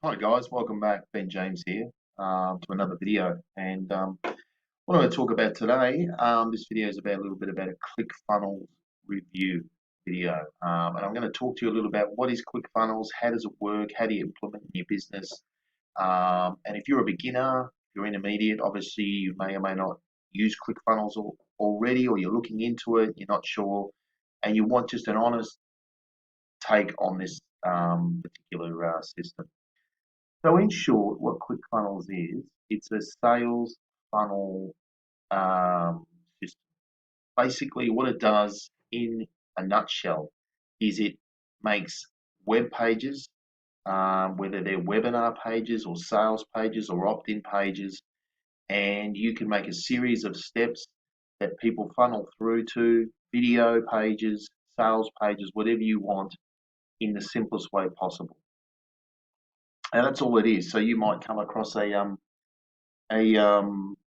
Hi guys, welcome back. Ben James here to another video. And what I'm going to talk about today, this video is about a little bit about a ClickFunnels review video. And I'm going to talk to you a little about what is ClickFunnels, how does it work, how do you implement it in your business. And if you're a beginner, if you're intermediate, obviously you may or may not use ClickFunnels already, or you're looking into it, you're not sure, and you want just an honest take on this particular system. So in short, what ClickFunnels is, it's a sales funnel system. Basically, what it does in a nutshell is it makes web pages, whether they're webinar pages or sales pages or opt-in pages, and you can make a series of steps that people funnel through to video pages, sales pages, whatever you want in the simplest way possible. And that's all it is. So you might come across an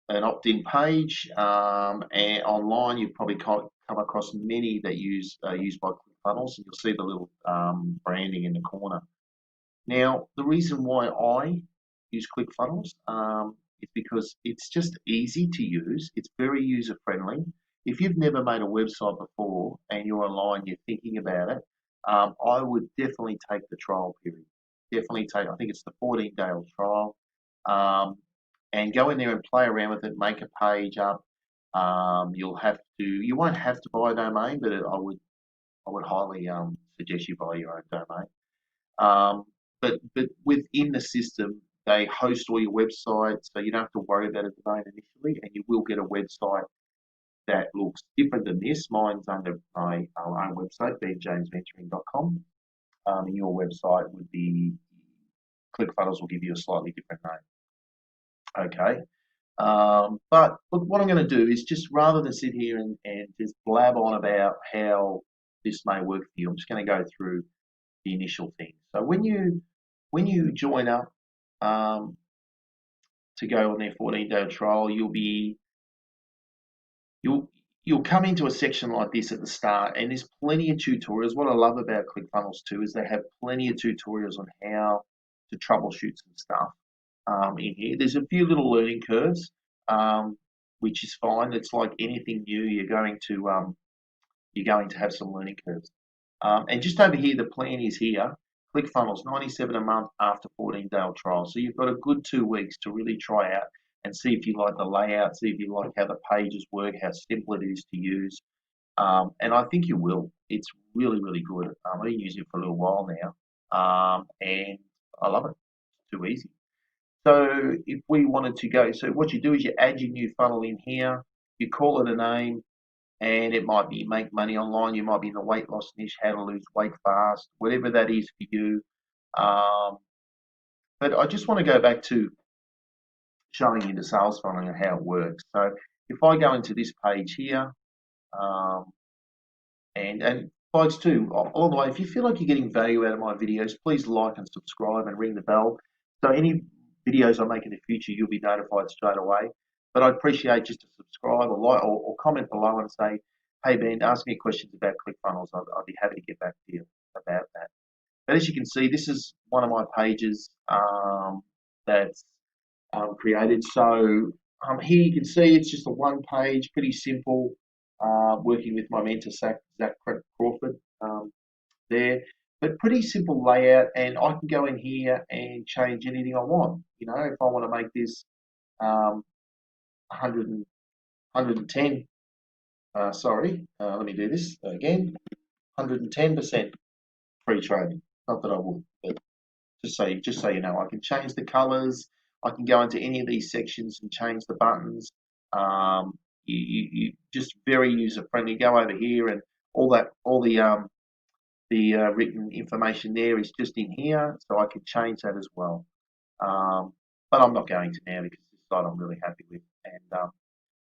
opt-in page, and online you've probably come across many that used by ClickFunnels, and you'll see the little branding in the corner. Now, the reason why I use ClickFunnels is because it's just easy to use. It's very user friendly. If you've never made a website before and you're online, you're thinking about it, I would definitely take the trial period. Definitely take. I think it's the 14-day trial. Um, and go in there and play around with it. Make a page up. You won't have to buy a domain, but I would highly suggest you buy your own domain. Um, but within the system, they host all your websites, so you don't have to worry about a domain initially, and you will get a website that looks different than this. Mine's under my own website, benjamesventuring.com, and your website would be ClickFunnels will give you a slightly different name. Okay. But look, what I'm going to do is just rather than sit here and just blab on about how this may work for you, I'm just going to go through the initial things. So when you join up to go on their 14-day trial, you'll you'll come into a section like this at the start, and there's plenty of tutorials. What I love about ClickFunnels too is they have plenty of tutorials on how to troubleshoot some stuff in here. There's a few little learning curves, which is fine. It's like anything new. You're going to have some learning curves. And just over here, the plan is here. ClickFunnels, 97 a month after 14-day trial. So you've got a good 2 weeks to really try out and see if you like the layout, see if you like how the pages work, how simple it is to use. And I think you will. It's really, really good. I've been using it for a little while now, and I love it. It's too easy. So if we wanted to go, so what you do is you add your new funnel in here, you call it a name, and it might be make money online, you might be in the weight loss niche, how to lose weight fast, whatever that is for you. Um, but I just want to go back to showing you the sales funnel and how it works. So if I go into this page here, um, and folks too, all the way, if you feel like you're getting value out of my videos, please like and subscribe and ring the bell. So any videos I make in the future, you'll be notified straight away. But I'd appreciate just to subscribe or like or comment below and say, hey Ben, ask me questions about ClickFunnels. I'd be happy to get back to you about that. But as you can see, this is one of my pages that's created. So here you can see it's just a one page, pretty simple, working with my mentor, Zach Crawford there. But pretty simple layout, and I can go in here and change anything I want. You know, if I want to make this 100 let me do this again, 110% free trading. Not that I would, but just so you know, I can change the colors. I can go into any of these sections and change the buttons. You just very user friendly. Go over here and all the written information there is just in here, so I can change that as well. But I'm not going to now because this site I'm really happy with. And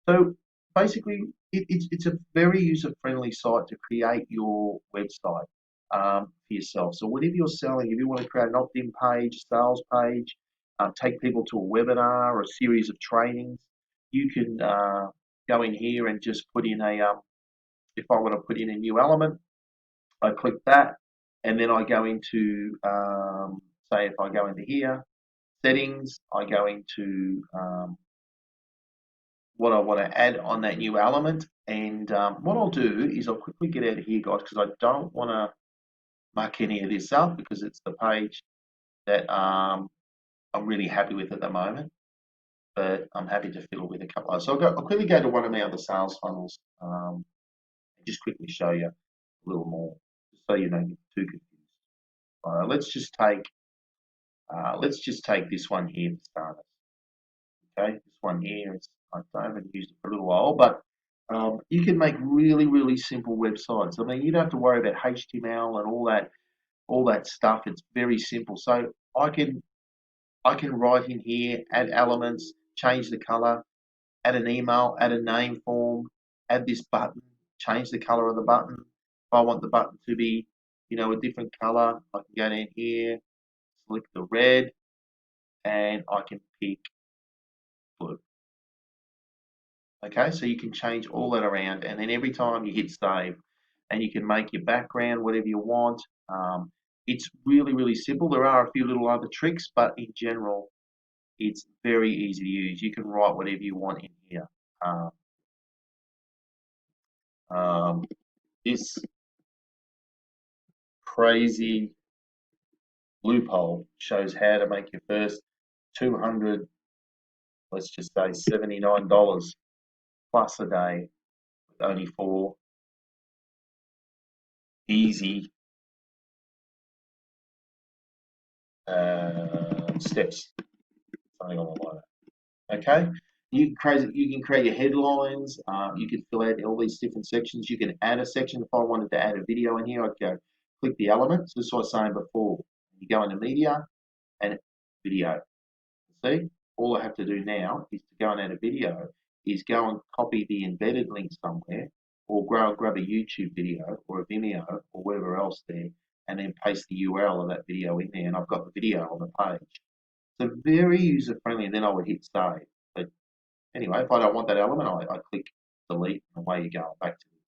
so basically, it's a very user friendly site to create your website for yourself. So whatever you're selling, if you want to create an opt-in page, sales page, take people to a webinar or a series of trainings, you can go in here and just put in if I want to put in a new element, I click that, and then I go into say if I go into here, settings, I go into what I want to add on that new element. And what I'll do is I'll quickly get out of here, guys, because I don't want to muck any of this up because it's the page that I'm really happy with at the moment. But I'm happy to fiddle with a couple of. So I'll quickly go to one of my other sales funnels and just quickly show you a little more, just so you don't get too confused. All right, let's just take this one here to start us. Okay, this one here is I haven't used it for a little while, but you can make really, really simple websites. I mean, you don't have to worry about HTML and all that stuff. It's very simple. So I can write in here, add elements, change the color, add an email, add a name form, add this button, change the color of the button. If I want the button to be, a different color, I can go down here, select the red, and I can pick blue. Okay, so you can change all that around, and then every time you hit save, and you can make your background whatever you want. It's really, really simple. There are a few little other tricks, but in general, it's very easy to use. You can write whatever you want in here. This crazy loophole shows how to make your first 200, let's just say $79 plus a day with only 4 easy steps, something along that. Okay, you can create your headlines. You can fill out all these different sections. You can add a section. If I wanted to add a video in here, I'd go click the elements. This is what I was saying before. You go into media and video. See, all I have to do now is to go and add a video. Is go and copy the embedded link somewhere, or grab a YouTube video or a Vimeo or whatever else there, and then paste the URL of that video in there, and I've got the video on the page. So very user friendly, and then I would hit save. But anyway, if I don't want that element, I click delete, and away you go, back to this,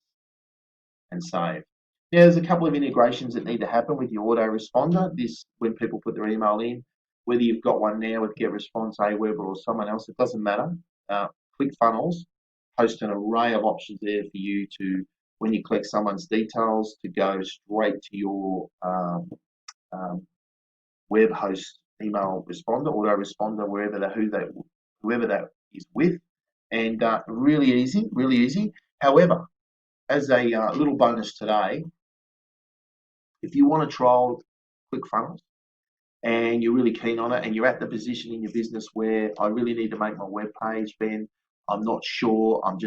and save. Now, there's a couple of integrations that need to happen with your autoresponder. This, when people put their email in, whether you've got one now with GetResponse, Aweber, or someone else, it doesn't matter. ClickFunnels host an array of options there for you to, when you collect someone's details, to go straight to your web host email responder, autoresponder, whoever that is with, and really easy, really easy. However, as a little bonus today, if you want to trial ClickFunnels and you're really keen on it and you're at the position in your business where I really need to make my web page, Ben, I'm not sure, I'm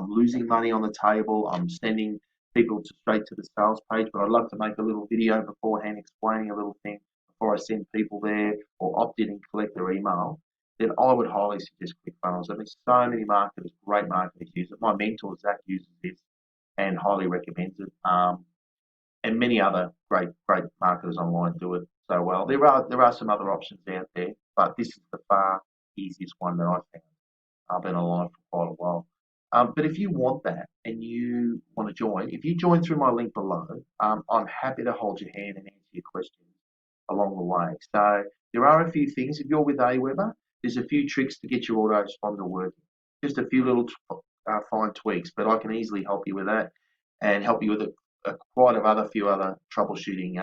losing money on the table, I'm sending people straight to the sales page, but I'd love to make a little video beforehand explaining a little thing before I send people there, or opt in and collect their email, then I would highly suggest ClickFunnels. I mean, so many marketers, great marketers use it. My mentor, Zach, uses this and highly recommends it. And many other great marketers online do it so well. There are some other options out there, but this is the far easiest one that I found. I've been online for quite a while. But if you want that and you want to join, if you join through my link below, I'm happy to hold your hand and answer your questions along the way. So there are a few things. If you're with Aweber, there's a few tricks to get your autoresponder working. Just a few little fine tweaks, but I can easily help you with that and help you with quite a few other troubleshooting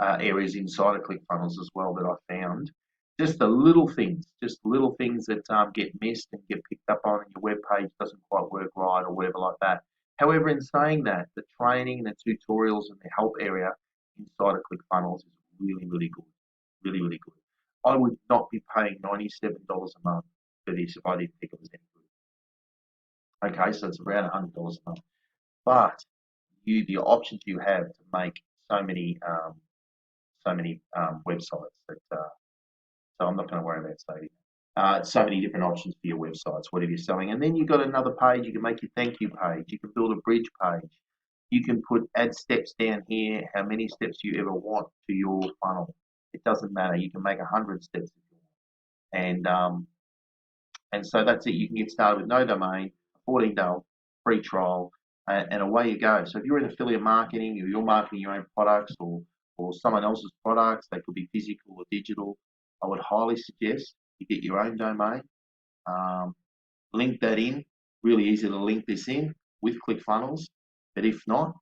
areas inside of ClickFunnels as well that I found. Just the little things that get missed and get picked up on, and your web page doesn't quite work right or whatever like that. However, in saying that, the training, the tutorials, and the help area inside of ClickFunnels is really, really good. Really, really good. I would not be paying $97 a month for this if I didn't think it was any good. Okay, so it's around $100 a month. But the options you have to make so many websites that so I'm not going to worry about saving. So many different options for your websites, whatever you're selling, and then you've got another page. You can make your thank you page. You can build a bridge page. You can add steps down here. How many steps you ever want to your funnel? It doesn't matter. You can make 100 steps if you want, and so that's it. You can get started with no domain, 14-day free trial, and away you go. So if you're in affiliate marketing, or you're marketing your own products, or or someone else's products. They could be physical or digital. I would highly suggest you get your own domain, um, link that in. Really easy to link this in with ClickFunnels. But if not,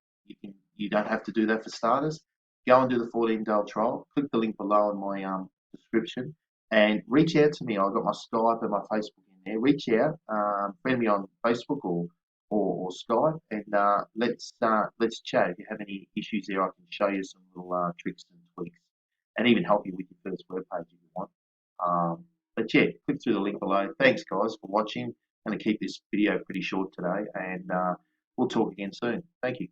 you don't have to do that for starters. Go and do the 14-day trial. Click the link below in my description and reach out to me. I've got my Skype and my Facebook in there. Reach out, friend me on Facebook or Skype, and let's chat. If you have any issues there, I can show you some little tricks and tweaks, and even help you with your first web page if you want. But yeah, click through the link below. Thanks, guys, for watching. I'm going to keep this video pretty short today, and we'll talk again soon. Thank you.